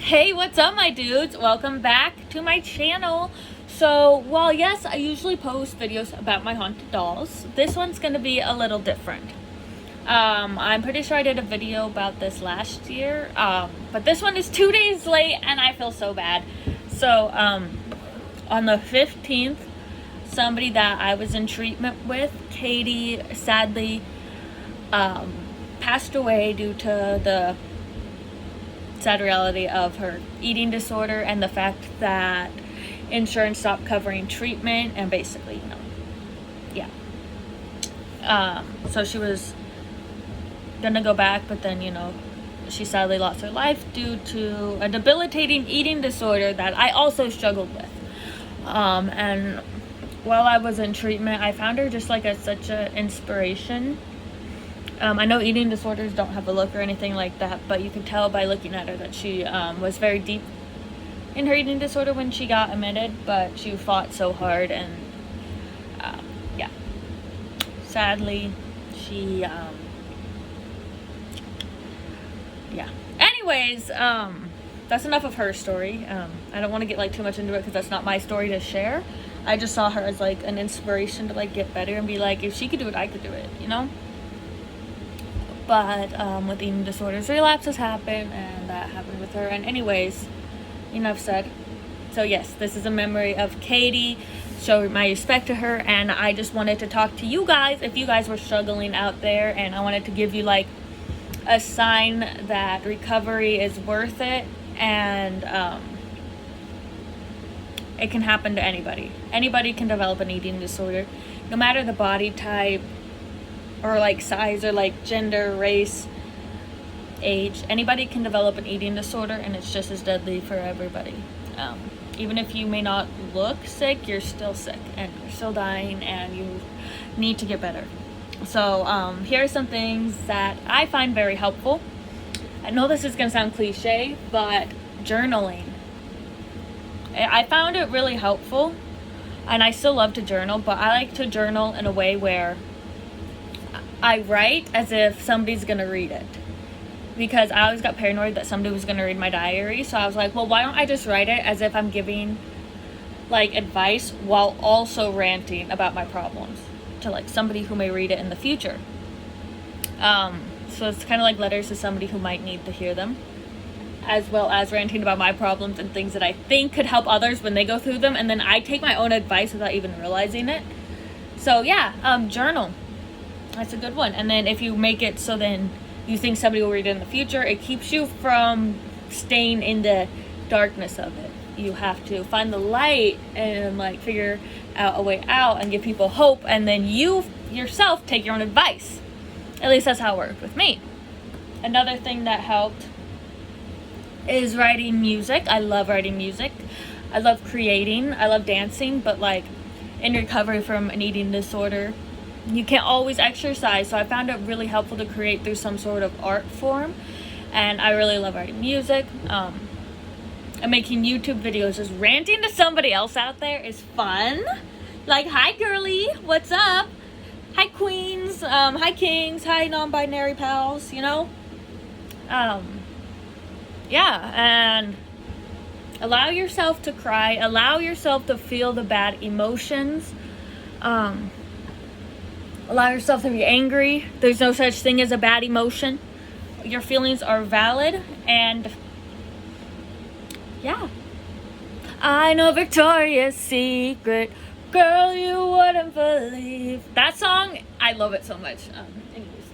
Hey, what's up, my dudes? Welcome back to my channel. So, while yes, I usually post videos about my haunted dolls, this one's gonna be a little different. I'm pretty sure I did a video about this last year, but this one is 2 days late and I feel so bad. So, on the 15th, somebody that I was in treatment with, Katie, sadly passed away due to the sad reality of her eating disorder and the fact that insurance stopped covering treatment, and basically, so she was gonna go back, but then, she sadly lost her life due to a debilitating eating disorder that I also struggled with. And while I was in treatment, I found her just like such an inspiration. I know eating disorders don't have a look or anything like that, but you can tell by looking at her that she was very deep in her eating disorder when she got admitted, but she fought so hard, and sadly, she, Anyways, that's enough of her story. I don't want to get too much into it because that's not my story to share. I just saw her as an inspiration to get better and be if she could do it, I could do it, But with eating disorders, relapses happen, and that happened with her. And anyways, enough said. So yes, this is a memory of Katie. Show my respect to her, and I just wanted to talk to you guys if you guys were struggling out there, and I wanted to give you a sign that recovery is worth it, and it can happen to anybody. Anybody can develop an eating disorder, no matter the body type or size or gender, race, age. Anybody can develop an eating disorder, and it's just as deadly for everybody. Even if you may not look sick, you're still sick and you're still dying, and you need to get better. So here are some things that I find very helpful. I know this is gonna sound cliche, but journaling. I found it really helpful, and I still love to journal, but I like to journal in a way where I write as if somebody's gonna read it, because I always got paranoid that somebody was gonna read my diary. So I was like, well, why don't I just write it as if I'm giving advice while also ranting about my problems to somebody who may read it in the future. So it's kind of like letters to somebody who might need to hear them, as well as ranting about my problems and things that I think could help others when they go through them, and then I take my own advice without even realizing it. So journal. That's a good one. And then if you make it so then you think somebody will read it in the future, it keeps you from staying in the darkness of it. You have to find the light and figure out a way out and give people hope, and then you yourself take your own advice. At least that's how it worked with me. Another thing that helped is writing music. I love writing music. I love creating. I love dancing, but in recovery from an eating disorder, you can't always exercise, so I found it really helpful to create through some sort of art form, and I really love writing music. And making YouTube videos, just ranting to somebody else out there is fun. Hi girly, what's up? Hi queens, hi kings, hi non-binary pals, and allow yourself to cry, allow yourself to feel the bad emotions. Allow yourself to be angry. There's no such thing as a bad emotion. Your feelings are valid, and I know Victoria's Secret, girl, you wouldn't believe. That song, I love it so much. Anyways.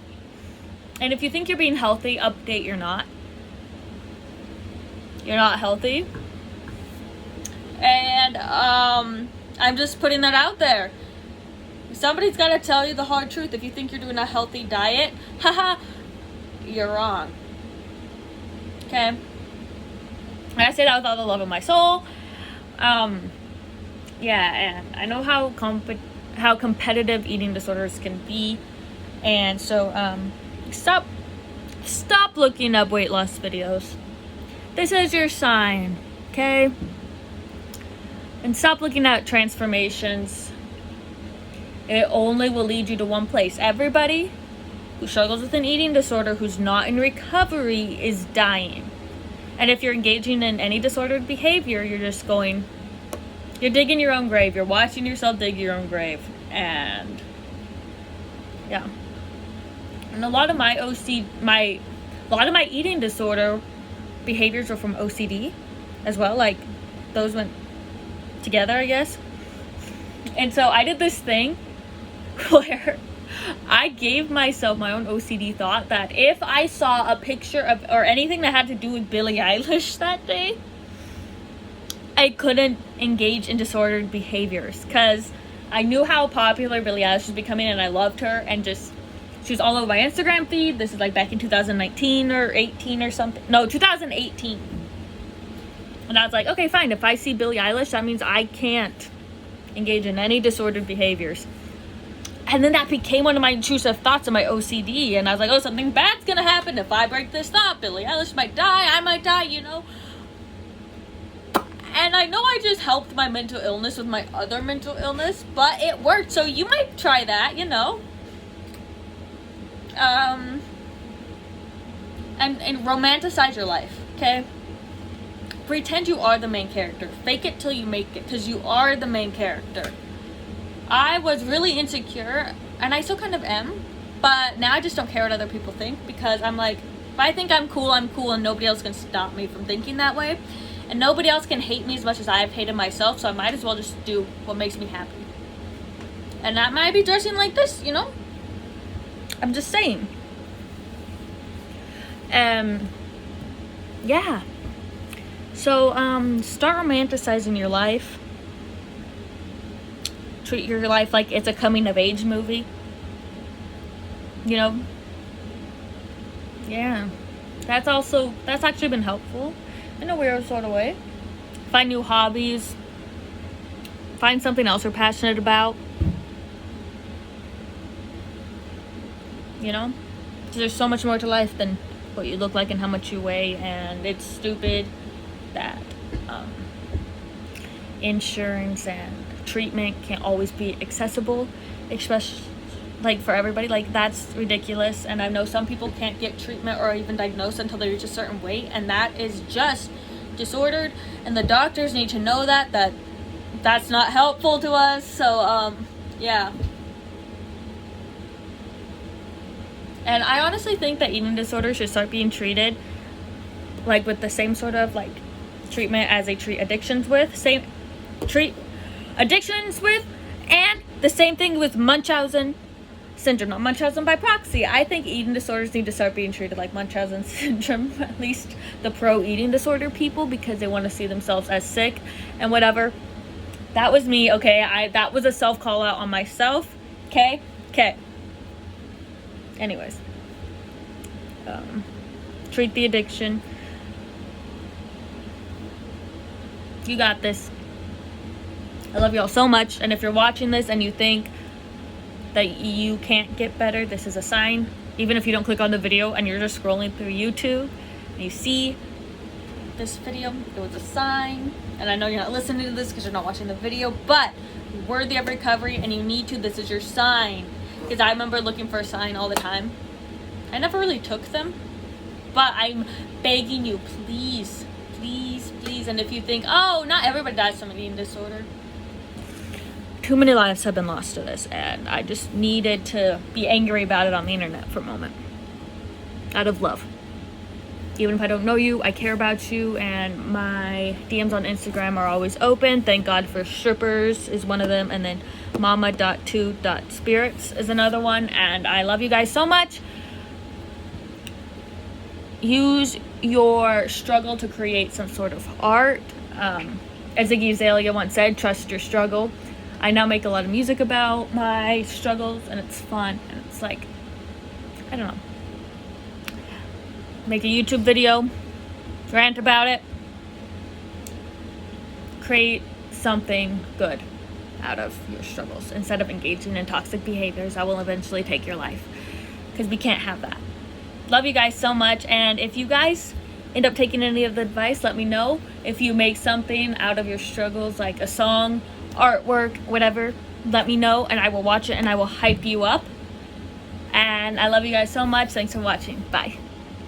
And if you think you're being healthy, update, you're not. You're not healthy. And I'm just putting that out there. Somebody's got to tell you the hard truth. If you think you're doing a healthy diet, you're wrong. Okay? And I say that with all the love of my soul. And I know how competitive eating disorders can be. And so, stop looking up weight loss videos. This is your sign, okay? And stop looking at transformations. It only will lead you to one place. Everybody who struggles with an eating disorder who's not in recovery is dying. And if you're engaging in any disordered behavior, you're digging your own grave. You're watching yourself dig your own grave. And yeah. And a lot of my eating disorder behaviors are from OCD as well. Like, those went together, I guess. And so I did this thing where I gave myself my own OCD thought that if I saw a picture of or anything that had to do with Billie Eilish that day, I couldn't engage in disordered behaviors, because I knew how popular Billie Eilish was becoming and I loved her, and just she was all over my Instagram feed. This is like back in 2019 or 18 or something. No, 2018. And I was like, okay, fine. If I see Billie Eilish, that means I can't engage in any disordered behaviors. And then that became one of my intrusive thoughts of my OCD. And I was like, oh, something bad's gonna happen if I break this thought. Billie Eilish might die. I might die, you know. And I know I just helped my mental illness with my other mental illness, but it worked. So you might try that, you know. And romanticize your life, okay? Pretend you are the main character. Fake it till you make it, because you are the main character. I was really insecure, and I still kind of am, but now I just don't care what other people think, because I'm like, if I think I'm cool, and nobody else can stop me from thinking that way, and nobody else can hate me as much as I've hated myself, so I might as well just do what makes me happy. And that might be dressing like this, you know? I'm just saying. Yeah. So, start romanticizing your life. Treat your life like it's a coming-of-age movie. You know? Yeah. That's actually been helpful in a weird sort of way. Find new hobbies. Find something else you're passionate about. You know? Because there's so much more to life than what you look like and how much you weigh, and it's stupid that insurance and treatment can't always be accessible, especially like for everybody. Like, that's ridiculous. And I know some people can't get treatment or even diagnosed until they reach a certain weight, and that is just disordered, and the doctors need to know that's not helpful to us. So yeah. And I honestly think that eating disorders should start being treated like with the same sort of like treatment as they treat addictions with. And the same thing with Munchausen syndrome, not Munchausen by proxy. I think eating disorders need to start being treated like Munchausen syndrome, at least the pro eating disorder people, because they want to see themselves as sick and whatever. That was me, okay? That was a self call out on myself, okay? Anyways, treat the addiction. You got this. I love y'all so much. And if you're watching this and you think that you can't get better, this is a sign. Even if you don't click on the video and you're just scrolling through YouTube and you see this video, it was a sign. And I know you're not listening to this because you're not watching the video, but you're worthy of recovery and you need to. This is your sign. Because I remember looking for a sign all the time. I never really took them. But I'm begging you, please, please, please. And if you think, oh, not everybody dies from an eating disorder. Too many lives have been lost to this. And I just needed to be angry about it on the internet for a moment. Out of love. Even if I don't know you, I care about you. And my DMs on Instagram are always open. Thank God for strippers is one of them. And then mama.2.spirits is another one. And I love you guys so much. Use your struggle to create some sort of art. As Iggy Azalea once said, trust your struggle. I now make a lot of music about my struggles, and it's fun. And it's like, I don't know. Make a YouTube video, rant about it. Create something good out of your struggles instead of engaging in toxic behaviors that will eventually take your life, because we can't have that. Love you guys so much. And if you guys end up taking any of the advice, let me know. If you make something out of your struggles, like a song, artwork, whatever, let me know and I will watch it and I will hype you up. And I love you guys so much. Thanks for watching. Bye.